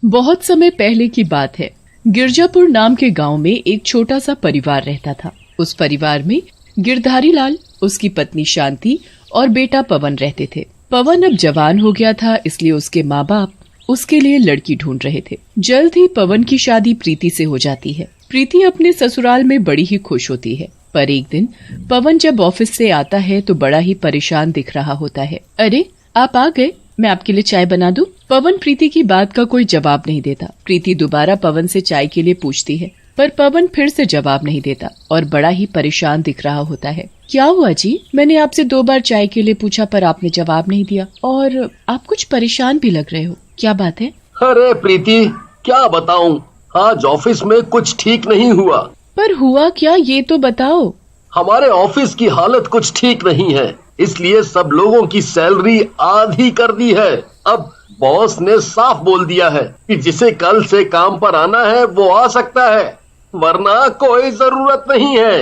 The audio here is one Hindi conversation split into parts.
बहुत समय पहले की बात है। गिरजापुर नाम के गांव में एक छोटा सा परिवार रहता था। उस परिवार में गिरधारी लाल, उसकी पत्नी शांति और बेटा पवन रहते थे। पवन अब जवान हो गया था, इसलिए उसके माँ बाप उसके लिए लड़की ढूंढ रहे थे। जल्द ही पवन की शादी प्रीति से हो जाती है। प्रीति अपने ससुराल में बड़ी ही खुश होती है, पर एक दिन पवन जब ऑफिस से आता है तो बड़ा ही परेशान दिख रहा होता है। अरे, आप आ गए, मैं आपके लिए चाय बना दूं? पवन प्रीति की बात का कोई जवाब नहीं देता। प्रीति दोबारा पवन से चाय के लिए पूछती है, पर पवन फिर से जवाब नहीं देता और बड़ा ही परेशान दिख रहा होता है। क्या हुआ जी? मैंने आपसे 2 बार चाय के लिए पूछा पर आपने जवाब नहीं दिया और आप कुछ परेशान भी लग रहे हो। क्या बात है? अरे प्रीति, क्या बताऊं, आज ऑफिस में कुछ ठीक नहीं हुआ। पर हुआ क्या, ये तो बताओ। हमारे ऑफिस की हालत कुछ ठीक नहीं है, इसलिए सब लोगों की सैलरी आधी कर दी है। अब बॉस ने साफ बोल दिया है कि जिसे कल से काम पर आना है वो आ सकता है, वरना कोई जरूरत नहीं है।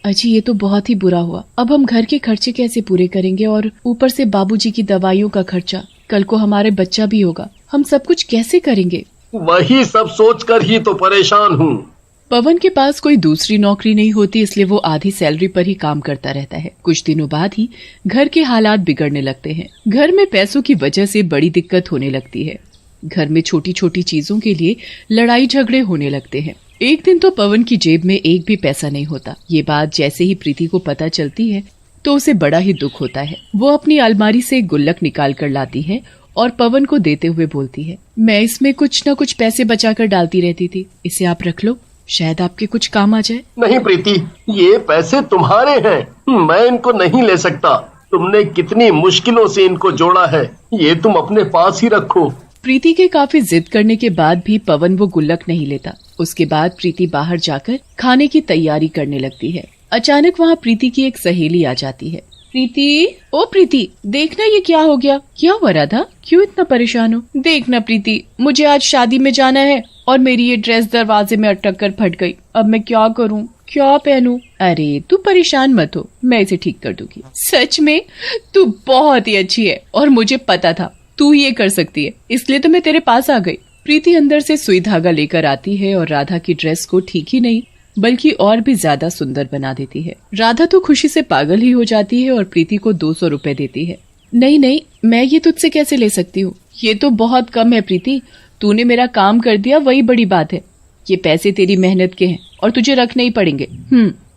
अजी, ये तो बहुत ही बुरा हुआ। अब हम घर के खर्चे कैसे पूरे करेंगे और ऊपर से बाबूजी की दवाइयों का खर्चा, कल को हमारे बच्चा भी होगा, हम सब कुछ कैसे करेंगे? वही सब सोचकर ही तो परेशान हूँ। पवन के पास कोई दूसरी नौकरी नहीं होती, इसलिए वो आधी सैलरी पर ही काम करता रहता है। कुछ दिनों बाद ही घर के हालात बिगड़ने लगते हैं। घर में पैसों की वजह से बड़ी दिक्कत होने लगती है। घर में छोटी छोटी चीजों के लिए लड़ाई झगड़े होने लगते हैं। एक दिन तो पवन की जेब में एक भी पैसा नहीं होता। ये बात जैसे ही प्रीति को पता चलती है तो उसे बड़ा ही दुख होता है। वो अपनी अलमारी से एक गुल्लक निकाल कर लाती है और पवन को देते हुए बोलती है, मैं इसमें कुछ न कुछ पैसे बचा कर डालती रहती थी, इसे आप रख लो, शायद आपके कुछ काम आ जाए। नहीं प्रीति, ये पैसे तुम्हारे हैं, मैं इनको नहीं ले सकता। तुमने कितनी मुश्किलों से इनको जोड़ा है, ये तुम अपने पास ही रखो। प्रीति के काफी जिद करने के बाद भी पवन वो गुल्लक नहीं लेता। उसके बाद प्रीति बाहर जाकर खाने की तैयारी करने लगती है। अचानक वहाँ प्रीति की एक सहेली आ जाती है। प्रीति, ओ प्रीति, देखना ये क्या हो गया? क्या हुआ राधा, क्यों इतना परेशान हो? देखना प्रीति, मुझे आज शादी में जाना है और मेरी ये ड्रेस दरवाजे में अटक कर फट गई। अब मैं क्या करूं, क्या पहनूं? अरे तू परेशान मत हो, मैं इसे ठीक कर दूंगी। सच में तू बहुत ही अच्छी है और मुझे पता था तू ये कर सकती है, इसलिए तो मैं तेरे पास आ गई। प्रीति अंदर से सुई धागा लेकर आती है और राधा की ड्रेस को ठीक ही नहीं बल्कि और भी ज्यादा सुंदर बना देती है। राधा तो खुशी से पागल ही हो जाती है और प्रीति को 200 रुपए देती है। नहीं नहीं, मैं ये तुझसे कैसे ले सकती हूँ, ये तो बहुत कम है प्रीति, तूने मेरा काम कर दिया वही बड़ी बात है। ये पैसे तेरी मेहनत के हैं और तुझे रखने ही पड़ेंगे।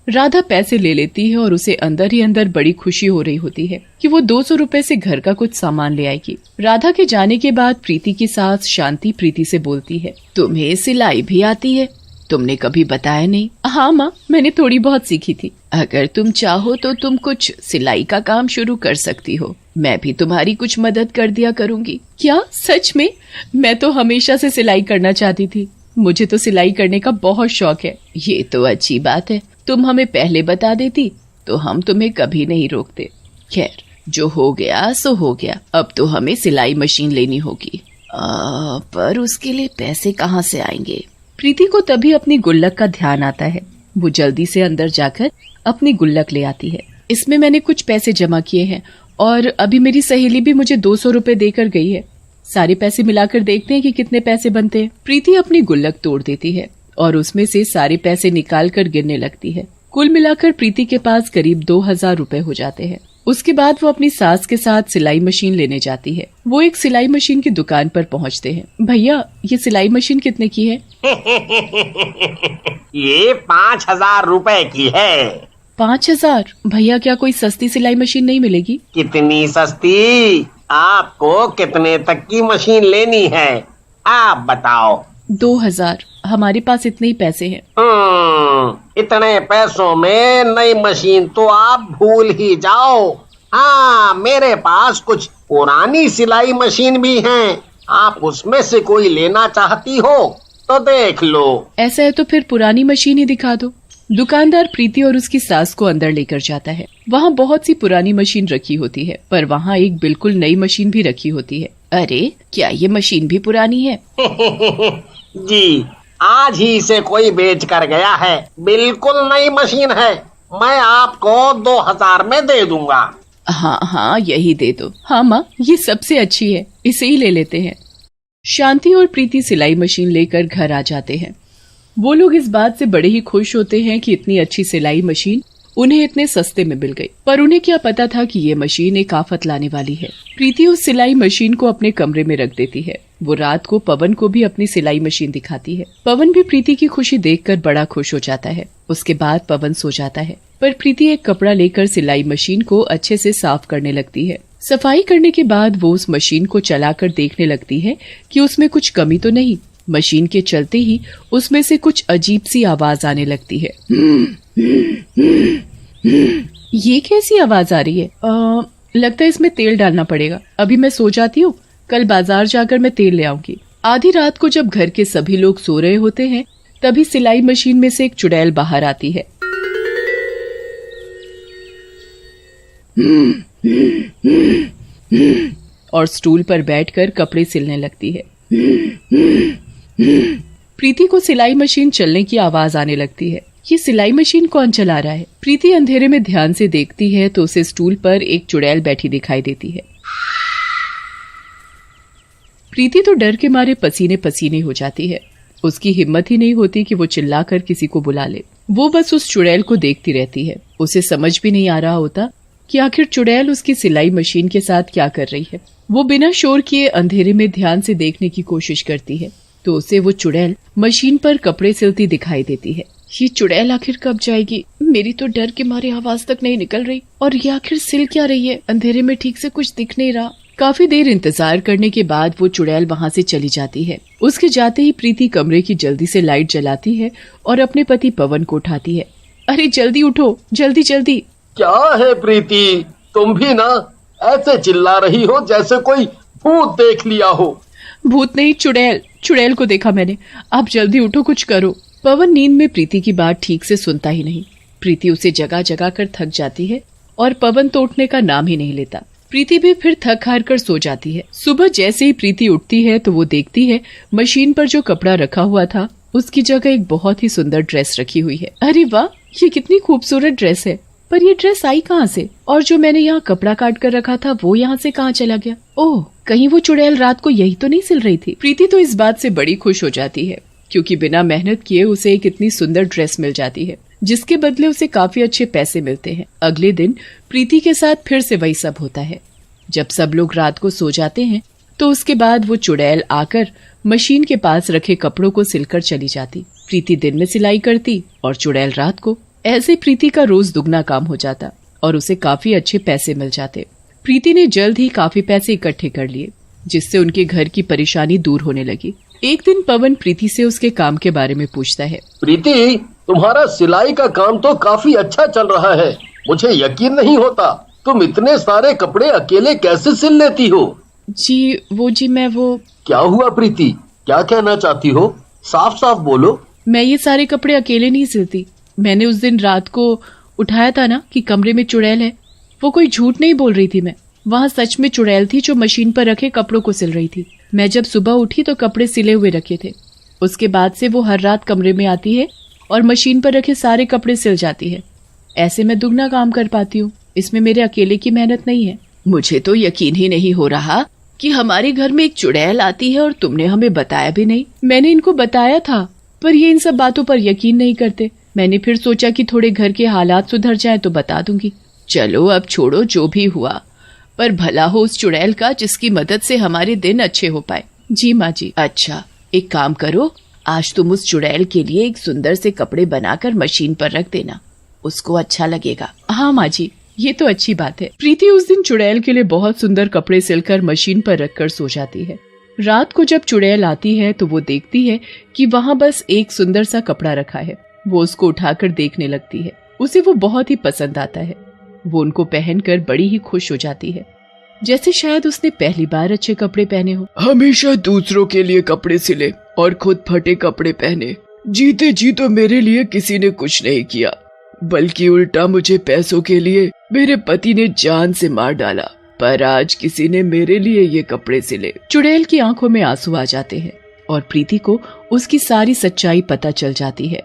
राधा पैसे ले लेती है और उसे अंदर ही अंदर बड़ी खुशी हो रही होती है कि वो 200 रुपए से घर का कुछ सामान ले आएगी। राधा के जाने के बाद प्रीति की सास शांति प्रीति से बोलती है, तुम्हें सिलाई भी आती है? तुमने कभी बताया नहीं। हाँ माँ, मैंने थोड़ी बहुत सीखी थी। अगर तुम चाहो तो तुम कुछ सिलाई का काम शुरू कर सकती हो, मैं भी तुम्हारी कुछ मदद कर दिया करूँगी। क्या सच में? मैं तो हमेशा से सिलाई करना चाहती थी, मुझे तो सिलाई करने का बहुत शौक है। ये तो अच्छी बात है, तुम हमें पहले बता देती तो हम तुम्हें कभी नहीं रोकते। खैर, जो हो गया सो हो गया, अब तो हमें सिलाई मशीन लेनी होगी। पर उसके लिए पैसे कहाँ से आएंगे? प्रीति को तभी अपनी गुल्लक का ध्यान आता है। वो जल्दी से अंदर जाकर अपनी गुल्लक ले आती है। इसमें मैंने कुछ पैसे जमा किए हैं और अभी मेरी सहेली भी मुझे 200 रुपए देकर गई है। सारे पैसे मिलाकर देखते हैं कि कितने पैसे बनते हैं। प्रीति अपनी गुल्लक तोड़ देती है और उसमें से सारे पैसे निकाल कर गिनने लगती है। कुल मिलाकर प्रीति के पास करीब 2000 रुपए हो जाते हैं। उसके बाद वो अपनी सास के साथ सिलाई मशीन लेने जाती है। वो एक सिलाई मशीन की दुकान पर पहुंचते हैं। भैया, ये सिलाई मशीन कितने की है? ये 5000 रुपए की है। 5000? भैया, क्या कोई सस्ती सिलाई मशीन नहीं मिलेगी? कितनी सस्ती? आपको कितने तक की मशीन लेनी है, आप बताओ। 2000, हमारे पास इतने ही पैसे हैं। इतने पैसों में नई मशीन तो आप भूल ही जाओ। हाँ, मेरे पास कुछ पुरानी सिलाई मशीन भी हैं, आप उसमें से कोई लेना चाहती हो तो देख लो। ऐसा है तो फिर पुरानी मशीन ही दिखा दो। दुकानदार प्रीति और उसकी सास को अंदर लेकर जाता है। वहाँ बहुत सी पुरानी मशीन रखी होती है, पर वहाँ एक बिल्कुल नई मशीन भी रखी होती है। अरे, क्या ये मशीन भी पुरानी है? जी, आज ही इसे कोई बेच कर गया है, बिल्कुल नई मशीन है, मैं आपको 2000 में दे दूंगा। हाँ हाँ, यही दे दो। हाँ माँ, ये सबसे अच्छी है, इसे ही ले लेते हैं। शांति और प्रीति सिलाई मशीन लेकर घर आ जाते हैं। वो लोग इस बात से बड़े ही खुश होते हैं कि इतनी अच्छी सिलाई मशीन उन्हें इतने सस्ते में मिल गई, पर उन्हें क्या पता था कि ये मशीन एक आफत लाने वाली है। प्रीति उस सिलाई मशीन को अपने कमरे में रख देती है। वो रात को पवन को भी अपनी सिलाई मशीन दिखाती है। पवन भी प्रीति की खुशी देखकर बड़ा खुश हो जाता है। उसके बाद पवन सो जाता है, पर प्रीति एक कपड़ा लेकर सिलाई मशीन को अच्छे से साफ करने लगती है। सफाई करने के बाद वो उस मशीन को चलाकर देखने लगती है कि उसमें कुछ कमी तो नहीं। मशीन के चलते ही उसमें से कुछ अजीब सी आवाज आने लगती है। ये कैसी आवाज आ रही है? लगता है इसमें तेल डालना पड़ेगा। अभी मैं सो जाती हूँ, कल बाजार जाकर मैं तेल ले आऊंगी। आधी रात को जब घर के सभी लोग सो रहे होते हैं, तभी सिलाई मशीन में से एक चुड़ैल बाहर आती है। और स्टूल पर बैठकर कपड़े सिलने लगती है। प्रीति को सिलाई मशीन चलने की आवाज आने लगती है। ये सिलाई मशीन कौन चला रहा है? प्रीति अंधेरे में ध्यान से देखती है तो उसे स्टूल पर एक चुड़ैल बैठी दिखाई देती है। प्रीति तो डर के मारे पसीने पसीने हो जाती है। उसकी हिम्मत ही नहीं होती कि वो चिल्लाकर किसी को बुला ले। वो बस उस चुड़ैल को देखती रहती है। उसे समझ भी नहीं आ रहा होता कि आखिर चुड़ैल उसकी सिलाई मशीन के साथ क्या कर रही है। वो बिना शोर किए अंधेरे में ध्यान से देखने की कोशिश करती है तो उसे वो चुड़ैल मशीन पर कपड़े सिलती दिखाई देती है। ये चुड़ैल आखिर कब जाएगी? मेरी तो डर के मारे आवाज तक नहीं निकल रही, और ये आखिर सिल क्या रही है? अंधेरे में ठीक से कुछ दिख नहीं रहा। काफी देर इंतजार करने के बाद वो चुड़ैल वहाँ से चली जाती है। उसके जाते ही प्रीति कमरे की जल्दी से लाइट जलाती है और अपने पति पवन को उठाती है। अरे जल्दी उठो, जल्दी जल्दी। क्या है प्रीति, तुम भी ना ऐसे चिल्ला रही हो जैसे कोई भूत देख लिया हो। भूत नहीं, चुड़ैल। चुड़ैल को देखा मैंने। आप जल्दी उठो, कुछ करो। पवन नींद में प्रीति की बात ठीक से सुनता ही नहीं। प्रीति उसे जगा जगा कर थक जाती है और पवन तो उठने का नाम ही नहीं लेता। प्रीति भी फिर थक हार कर सो जाती है। सुबह जैसे ही प्रीति उठती है तो वो देखती है मशीन पर जो कपड़ा रखा हुआ था उसकी जगह एक बहुत ही सुंदर ड्रेस रखी हुई है। अरे वाह, ये कितनी खूबसूरत ड्रेस है, पर ये ड्रेस आई कहाँ से? और जो मैंने यहाँ कपड़ा काट कर रखा था वो यहाँ से कहाँ चला गया? ओह, कहीं वो चुड़ैल रात को यही तो नहीं सिल रही थी। प्रीति तो इस बात से बड़ी खुश हो जाती है क्योंकि बिना मेहनत किए उसे एक इतनी सुंदर ड्रेस मिल जाती है, जिसके बदले उसे काफी अच्छे पैसे मिलते हैं। अगले दिन प्रीति के साथ फिर से वही सब होता है। जब सब लोग रात को सो जाते हैं तो उसके बाद वो चुड़ैल आकर मशीन के पास रखे कपड़ों को सिलकर चली जाती। प्रीति दिन में सिलाई करती और चुड़ैल रात को। ऐसे प्रीति का रोज दुगना काम हो जाता और उसे काफी अच्छे पैसे मिल जाते। प्रीति ने जल्द ही काफी पैसे इकट्ठे कर लिए, जिससे उनके घर की परेशानी दूर होने लगी। एक दिन पवन प्रीति से उसके काम के बारे में पूछता है। प्रीति, तुम्हारा सिलाई का काम तो काफी अच्छा चल रहा है। मुझे यकीन नहीं होता तुम इतने सारे कपड़े अकेले कैसे सिल लेती हो। जी मैं वो। क्या हुआ प्रीति, क्या कहना चाहती हो? साफ साफ बोलो। मैं ये सारे कपड़े अकेले नहीं सिलती। मैंने उस दिन रात को उठाया था ना कि कमरे में चुड़ैल है, वो कोई झूठ नहीं बोल रही थी मैं। वहाँ सच में चुड़ैल थी जो मशीन पर रखे कपड़ों को सिल रही थी। मैं जब सुबह उठी तो कपड़े सिले हुए रखे थे। उसके बाद से वो हर रात कमरे में आती है और मशीन पर रखे सारे कपड़े सिल जाती है। ऐसे मैं दुगना काम कर पाती हूँ। इसमें मेरे अकेले की मेहनत नहीं है। मुझे तो यकीन ही नहीं हो रहा कि हमारे घर में एक चुड़ैल आती है और तुमने हमें बताया भी नहीं। मैंने इनको बताया था, पर ये इन सब बातों पर यकीन नहीं करते। मैंने फिर सोचा कि थोड़े घर के हालात सुधर जाएं तो बता दूंगी। चलो अब छोड़ो जो भी हुआ, पर भला हो उस चुड़ैल का जिसकी मदद से हमारे दिन अच्छे हो पाए। जी माँ जी। अच्छा, एक काम करो, आज तुम उस चुड़ैल के लिए एक सुंदर से कपड़े बनाकर मशीन पर रख देना, उसको अच्छा लगेगा। हाँ माँ जी, ये तो अच्छी बात है। प्रीति उस दिन चुड़ैल के लिए बहुत सुंदर कपड़े सिलकर मशीन पर रखकर सो जाती है। रात को जब चुड़ैल आती है तो वो देखती है कि वहाँ बस एक सुंदर सा कपड़ा रखा है। वो उसको उठाकर देखने लगती है। उसे वो बहुत ही पसंद आता है। वो उनको पहनकर बड़ी ही खुश हो जाती है, जैसे शायद उसने पहली बार अच्छे कपड़े पहने हो। हमेशा दूसरों के लिए कपड़े सिले और खुद फटे कपड़े पहने। जीते जी तो मेरे लिए किसी ने कुछ नहीं किया, बल्कि उल्टा मुझे पैसों के लिए मेरे पति ने जान से मार डाला। पर आज किसी ने मेरे लिए ये कपड़े सिले। चुड़ैल की आंखों में आंसू आ जाते हैं और प्रीति को उसकी सारी सच्चाई पता चल जाती है।